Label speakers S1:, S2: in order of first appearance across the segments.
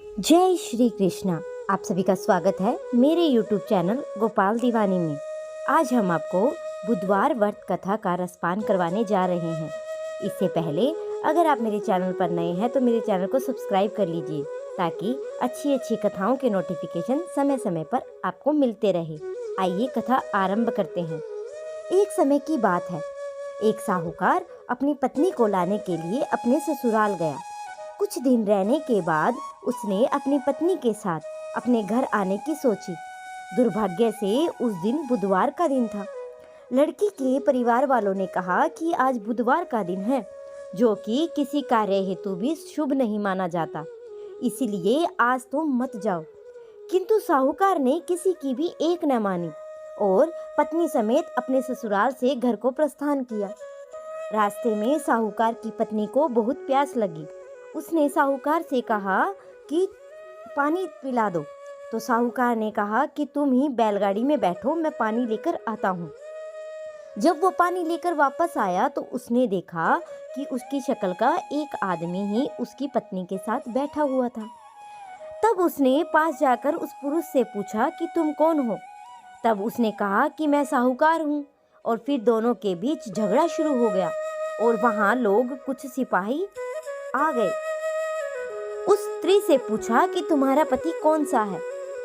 S1: जय श्री कृष्णा। आप सभी का स्वागत है मेरे YouTube चैनल गोपाल दीवानी में। आज हम आपको बुधवार व्रत कथा का रसपान करवाने जा रहे हैं। इससे पहले अगर आप मेरे चैनल पर नए हैं तो मेरे चैनल को सब्सक्राइब कर लीजिए ताकि अच्छी अच्छी कथाओं के नोटिफिकेशन समय समय पर आपको मिलते रहे। आइए कथा आरंभ करते हैं। एक समय की बात है, एक साहूकार अपनी पत्नी को लाने के लिए अपने ससुराल गया। कुछ दिन रहने के बाद उसने अपनी पत्नी के साथ अपने घर आने की सोची। दुर्भाग्य से उस दिन बुधवार का दिन था। लड़की के परिवार वालों ने कहा कि आज बुधवार का दिन है, जो कि किसी कार्य हेतु भी शुभ नहीं माना जाता, इसीलिए आज तुम मत जाओ। किंतु साहूकार ने किसी की भी एक न मानी और पत्नी समेत अपने ससुराल से घर को प्रस्थान किया। रास्ते में साहूकार की पत्नी को बहुत प्यास लगी। उसने साहूकार से कहा कि पानी पिला दो। तो साहूकार ने कहा कि तुम ही बैलगाड़ी में बैठो, मैं पानी लेकर आता हूँ। जब वो पानी लेकर वापस आया तो उसने देखा कि उसकी शक्ल का एक आदमी ही उसकी पत्नी के साथ बैठा हुआ था। तब उसने पास जाकर उस पुरुष से पूछा कि तुम कौन हो। तब उसने कहा कि मैं साहूकार हूँ। और फिर दोनों के बीच झगड़ा शुरू हो गया और वहाँ लोग कुछ सिपाही आ गए। उस स्त्री से पूछा कि तुम्हारा पति कौन सा है।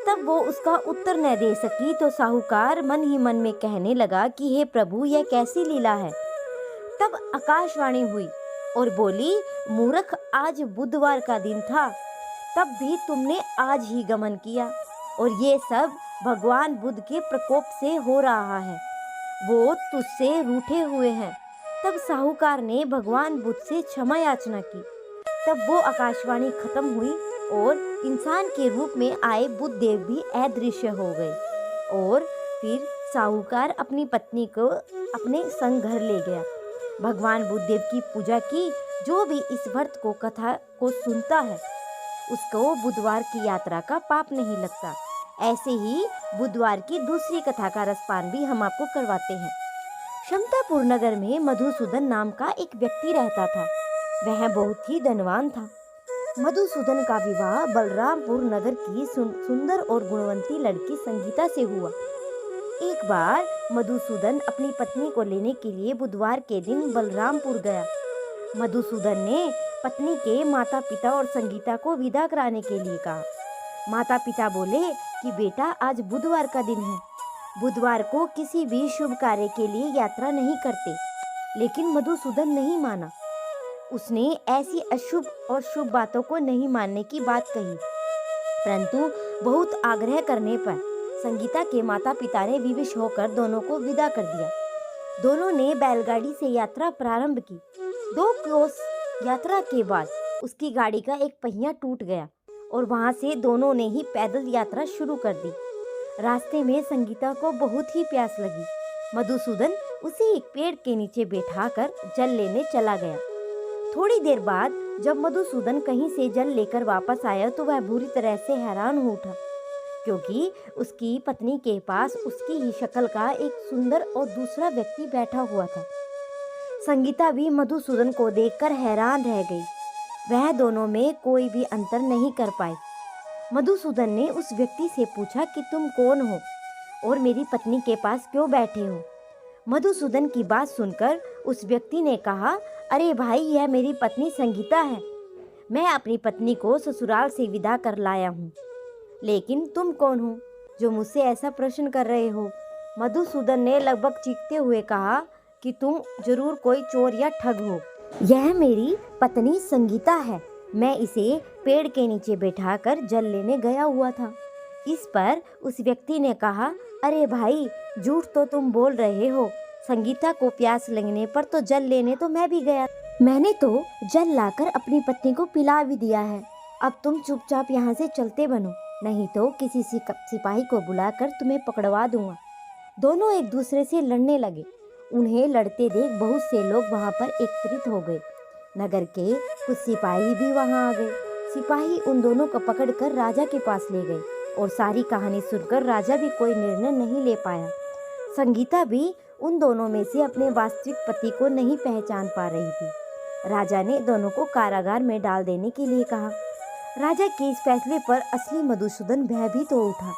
S1: तब वो उसका उत्तर न दे सकी तो साहूकार मन ही मन में कहने लगा कि हे प्रभु, यह कैसी लीला है। तब आकाशवाणी हुई और बोली, मूर्ख, आज बुधवार का दिन था, तब भी तुमने आज ही गमन किया और ये सब भगवान बुद्ध के प्रकोप से हो रहा है। वो तुझसे रूठे हुए हैं। तब साहूकार ने भगवान बुद्ध से क्षमा याचना की। तब वो आकाशवाणी खत्म हुई और इंसान के रूप में आए बुद्ध देव भी अदृश्य हो गए। और फिर साहूकार अपनी पत्नी को अपने संग घर ले गया। भगवान बुद्ध देव की पूजा की। जो भी इस व्रत को कथा को सुनता है उसको बुधवार की यात्रा का पाप नहीं लगता। ऐसे ही बुधवार की दूसरी कथा का रसपान भी हम आपको करवाते हैं। शमतापुर नगर में मधुसूदन नाम का एक व्यक्ति रहता था। वह बहुत ही धनवान था। मधुसूदन का विवाह बलरामपुर नगर की सुंदर और गुणवंती लड़की संगीता से हुआ। एक बार मधुसूदन अपनी पत्नी को लेने के लिए बुधवार के दिन बलरामपुर गया। मधुसूदन ने पत्नी के माता पिता और संगीता को विदा कराने के लिए कहा। माता पिता बोले कि बेटा, आज बुधवार का दिन है, बुधवार को किसी भी शुभ कार्य के लिए यात्रा नहीं करते। लेकिन मधुसूदन नहीं माना। उसने ऐसी अशुभ और शुभ बातों को नहीं मानने की बात कही, परंतु बहुत आग्रह करने पर संगीता के माता पिता ने विवश होकर दोनों को विदा कर दिया। दोनों ने बैलगाड़ी से यात्रा प्रारंभ की। 2 कोस यात्रा के बाद उसकी गाड़ी का एक पहिया टूट गया और वहां से दोनों ने ही पैदल यात्रा शुरू कर दी। रास्ते में संगीता को बहुत ही प्यास लगी। मधुसूदन उसे एक पेड़ के नीचे बैठाकर जल लेने चला गया। थोड़ी देर बाद जब मधुसूदन कहीं से जल लेकर वापस आया तो वह बुरी तरह से हैरान हो उठा, क्योंकि उसकी पत्नी के पास उसकी ही शक्ल का एक सुंदर और दूसरा व्यक्ति बैठा हुआ था। संगीता भी मधुसूदन को देखकर हैरान रह गई। वह दोनों में कोई भी अंतर नहीं कर पाई। मधुसूदन ने उस व्यक्ति से पूछा कि तुम कौन हो और मेरी पत्नी के पास क्यों बैठे हो। मधुसूदन की बात सुनकर उस व्यक्ति ने कहा, अरे भाई, यह मेरी पत्नी संगीता है। मैं अपनी पत्नी को ससुराल से विदा कर लाया हूँ। लेकिन तुम कौन हो जो मुझसे ऐसा प्रश्न कर रहे हो। मधुसूदन ने लगभग चीखते हुए कहा कि तुम जरूर कोई चोर या ठग हो। यह मेरी पत्नी संगीता है। मैं इसे पेड़ के नीचे बैठाकर जल लेने गया हुआ था। इस पर उस व्यक्ति ने कहा, अरे भाई, झूठ तो तुम बोल रहे हो। संगीता को प्यास लगने पर तो जल लेने तो मैं भी गया। मैंने तो जल लाकर अपनी पत्नी को पिला भी दिया है। अब तुम चुपचाप यहाँ से चलते बनो, नहीं तो किसी सिपाही को बुलाकर तुम्हें पकड़वा दूंगा। दोनों एक दूसरे से लड़ने लगे। उन्हें लड़ते देख बहुत से लोग वहाँ पर एकत्रित हो गए। नगर के कुछ सिपाही भी वहाँ आ गए। सिपाही उन दोनों को पकड़कर राजा के पास ले गए और सारी कहानी सुनकर राजा भी कोई निर्णय नहीं ले पाया। संगीता भी उन दोनों में से अपने वास्तविक पति को नहीं पहचान पा रही थी। राजा ने दोनों को कारागार में डाल देने के लिए कहा। राजा के इस फैसले पर असली मधुसूदन भयभीत हो उठा।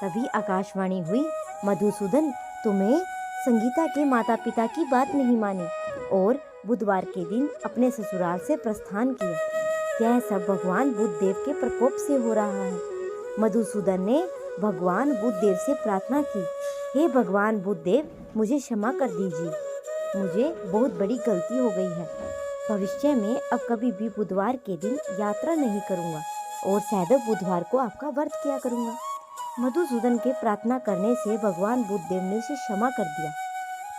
S1: तभी आकाशवाणी हुई, मधुसूदन, तुम्हें संगीता के माता पिता की बात नहीं मानी और बुधवार के दिन अपने ससुराल से प्रस्थान किया। यह सब भगवान बुद्धदेव के प्रकोप से हो रहा है। मधुसूदन ने भगवान बुद्धदेव से प्रार्थना की, हे भगवान बुद्धदेव, मुझे क्षमा कर दीजिए, मुझे बहुत बड़ी गलती हो गई है। भविष्य में अब कभी भी बुधवार के दिन यात्रा नहीं करूँगा और सदैव बुधवार को आपका व्रत किया करूँगा। मधुसूदन के प्रार्थना करने से भगवान बुद्धदेव ने उसे क्षमा कर दिया।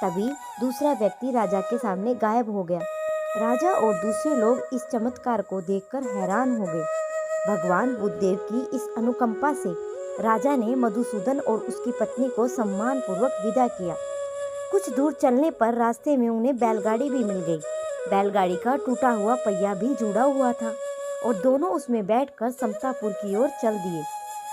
S1: तभी दूसरा व्यक्ति राजा के सामने गायब हो गया। राजा और दूसरे लोग इस चमत्कार को देखकर हैरान हो गए। भगवान बुद्धदेव की इस अनुकंपा से राजा ने मधुसूदन और उसकी पत्नी को सम्मानपूर्वक विदा किया। कुछ दूर चलने पर रास्ते में उन्हें बैलगाड़ी भी मिल गई। बैलगाड़ी का टूटा हुआ पहिया भी जुड़ा हुआ था और दोनों उसमें बैठकर समतापुर की ओर चल दिए।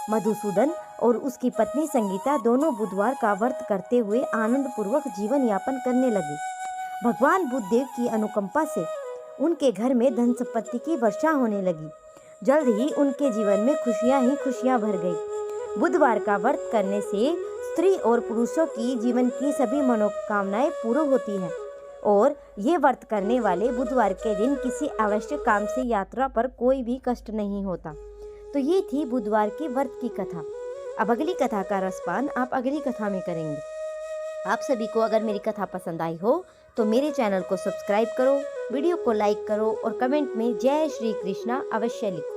S1: मधुसूदन और उसकी पत्नी संगीता दोनों बुधवार का व्रत करते हुए आनंद पूर्वक जीवन यापन करने लगे। भगवान बुद्धदेव की अनुकंपा से उनके घर में धन संपत्ति की वर्षा होने लगी। जल्द ही उनके जीवन में खुशियां ही खुशियां भर गई। बुधवार का व्रत करने से स्त्री और पुरुषों की जीवन की सभी मनोकामनाएं पूर्ण होती हैं और ये व्रत करने वाले बुधवार के दिन किसी आवश्यक काम से यात्रा पर कोई भी कष्ट नहीं होता। तो ये थी बुधवार के व्रत की कथा। अब अगली कथा का रसपान आप अगली कथा में करेंगे। आप सभी को अगर मेरी कथा पसंद आई हो तो मेरे चैनल को सब्सक्राइब करो, वीडियो को लाइक करो और कमेंट में जय श्री कृष्णा अवश्य लिखो।